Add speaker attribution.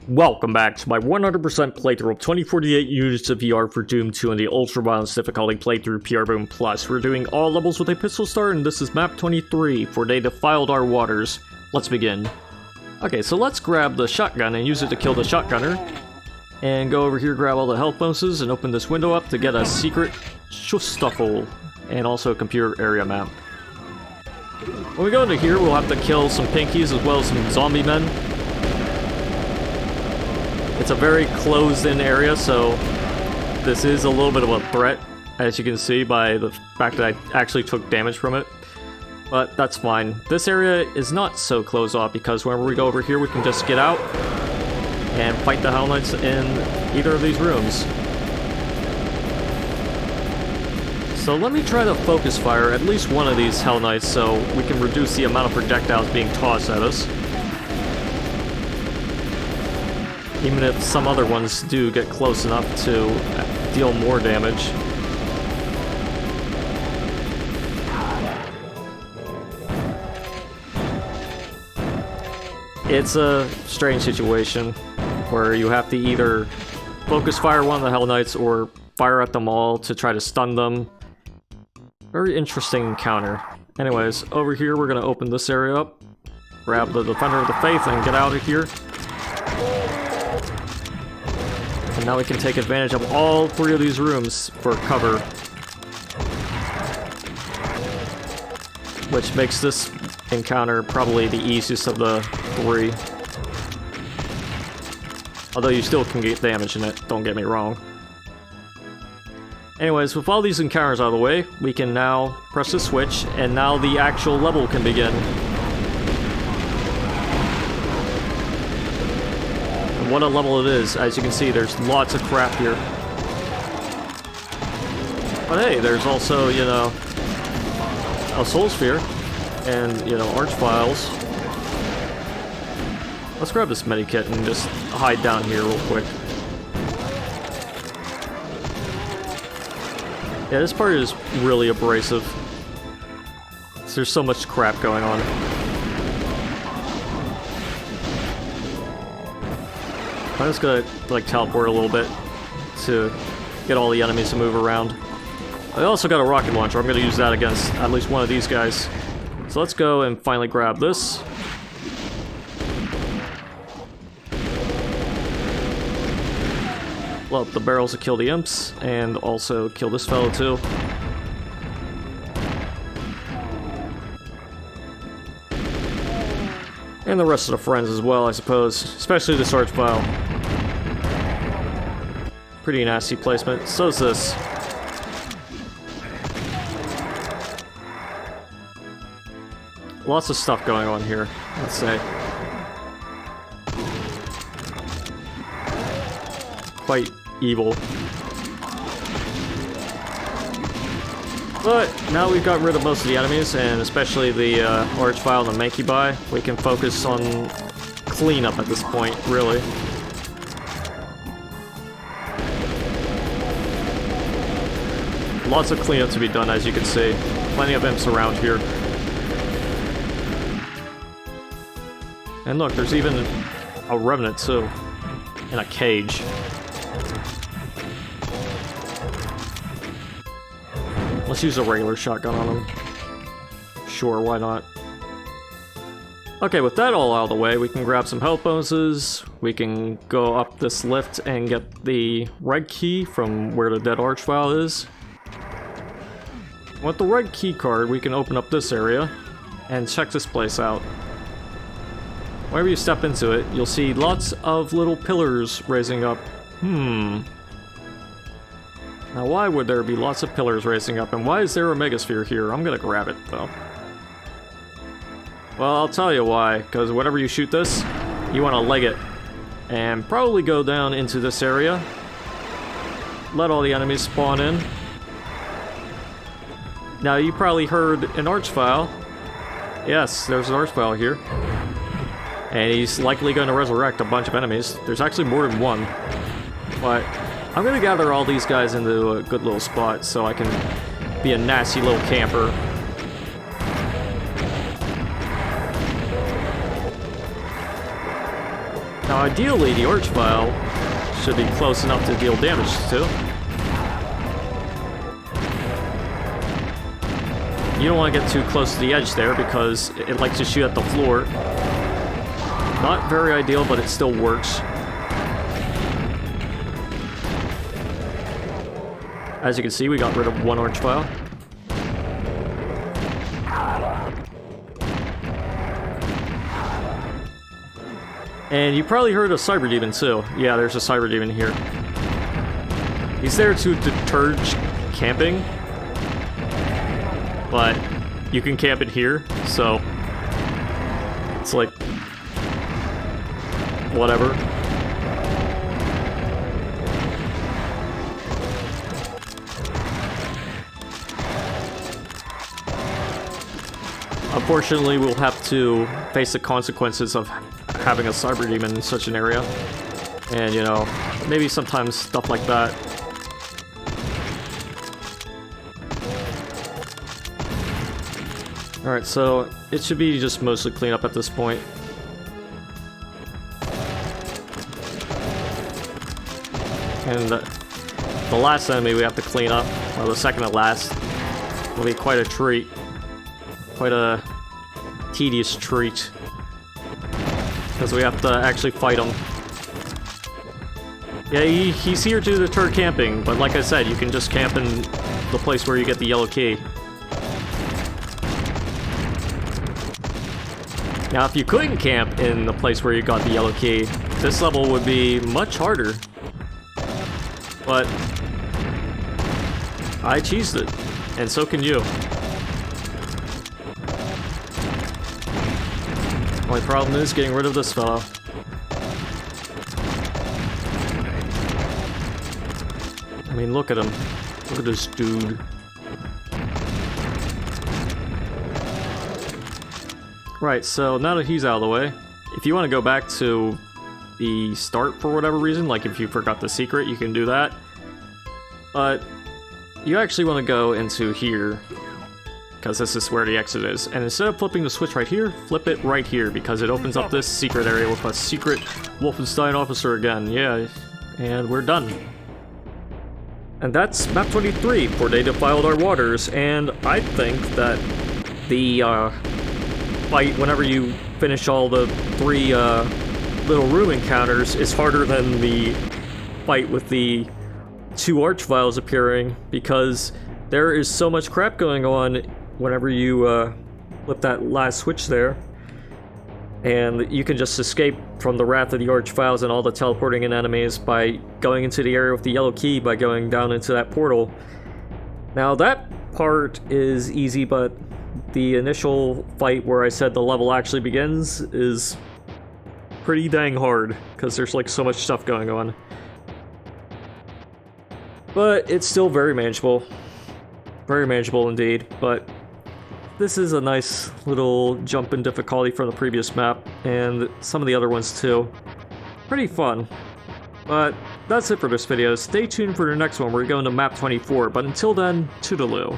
Speaker 1: Welcome back to my 100% playthrough of 2048 units of VR for Doom 2 in the Ultra Violence difficulty playthrough PrBoom Plus. We're doing all levels with a pistol start, and this is MAP23 for They Defiled Our Waters. Let's begin. Okay, so let's grab the shotgun and use it to kill the shotgunner. And go over here, grab all the health bonuses, and open this window up to get a secret shustuffle, and also a computer area map. When we go into here, we'll have to kill some pinkies as well as some zombie men. It's a very closed-in area, so this is a little bit of a threat, as you can see by the fact that I actually took damage from it. But that's fine. This area is not so closed off, because whenever we go over here, we can just get out and fight the Hell Knights in either of these rooms. So let me try to focus fire at least one of these Hell Knights so we can reduce the amount of projectiles being tossed at us. Even if some other ones do get close enough to deal more damage. It's a strange situation where you have to either focus fire one of the Hell Knights or fire at them all to try to stun them. Very interesting encounter. Anyways, over here we're going to open this area up, grab the Defender of the Faith and get out of here. And now we can take advantage of all three of these rooms for cover. Which makes this encounter probably the easiest of the three. Although you still can get damage in it, don't get me wrong. Anyways, with all these encounters out of the way, we can now press the switch, and now the actual level can begin. What a level it is. As you can see, there's lots of crap here. But hey, there's also, you know, a Soul Sphere and, you know, Arch Files. Let's grab this medikit and just hide down here real quick. Yeah, this part is really abrasive. There's so much crap going on. I'm just gonna, like, teleport a little bit to get all the enemies to move around. I also got a rocket launcher. I'm gonna use that against at least one of these guys. So let's go and finally grab this. Blow up the barrels to kill the imps, and also kill this fellow too. And the rest of the friends as well, I suppose. Especially the Arch File. Pretty nasty placement. So is this. Lots of stuff going on here, let's say. Quite evil. But now we've got rid of most of the enemies, and especially the Arch File and the Mankibai, we can focus on cleanup at this point, really. Lots of cleanup to be done, as you can see. Plenty of imps around here. And look, there's even a Revenant too, in a cage. Let's use a regular shotgun on him. Sure, why not? Okay, with that all out of the way, we can grab some health bonuses. We can go up this lift and get the red key from where the dead Arch File is. With the red key card, we can open up this area and check this place out. Whenever you step into it, you'll see lots of little pillars raising up. Now, why would there be lots of pillars raising up, and why is there a megasphere here? I'm gonna grab it, though. Well, I'll tell you why, because whenever you shoot this, you want to leg it, and probably go down into this area, let all the enemies spawn in. Now, you probably heard an Arch File. Yes, there's an Arch File here. And he's likely going to resurrect a bunch of enemies. There's actually more than one. But I'm going to gather all these guys into a good little spot so I can be a nasty little camper. Now ideally the archvile should be close enough to deal damage to. You don't want to get too close to the edge there because it likes to shoot at the floor. Not very ideal, but it still works. As you can see, we got rid of one archvile. And you probably heard a cyber demon too. Yeah, there's a cyber demon here. He's there to deter camping, but you can camp it here, so it's like whatever. Unfortunately, we'll have to face the consequences of having a cyber demon in such an area. And, you know, maybe sometimes stuff like that. Alright, so it should be just mostly clean up at this point. And the last enemy we have to clean up, or the second to last, will be quite a treat. Quite a tedious treat. Because we have to actually fight him. Yeah, he's here to deter camping, but like I said, you can just camp in the place where you get the yellow key. Now, if you couldn't camp in the place where you got the yellow key, this level would be much harder. But I cheesed it, and so can you. Only problem is getting rid of this fellow. I mean, look at him. Look at this dude. Right, so now that he's out of the way, if you want to go back to the start for whatever reason, like if you forgot the secret, you can do that. But you actually want to go into here, because this is where the exit is. And instead of flipping the switch right here, flip it right here, because it opens up this secret area with a secret Wolfenstein officer again. Yeah, and we're done. And that's MAP23 for They Defiled Our Waters, and I think that the fight, whenever you finish all the 3 little room encounters, is harder than the fight with the 2 archviles appearing, because there is so much crap going on whenever you flip that last switch there. And you can just escape from the wrath of the archviles and all the teleporting in enemies by going into the area with the yellow key by going down into that portal. Now that part is easy, but the initial fight where I said the level actually begins is pretty dang hard, because there's like so much stuff going on. But it's still very manageable. Very manageable indeed, but this is a nice little jump in difficulty from the previous map, and some of the other ones too. Pretty fun. But that's it for this video. Stay tuned for the next one. We're going to map 24, but until then, toodaloo.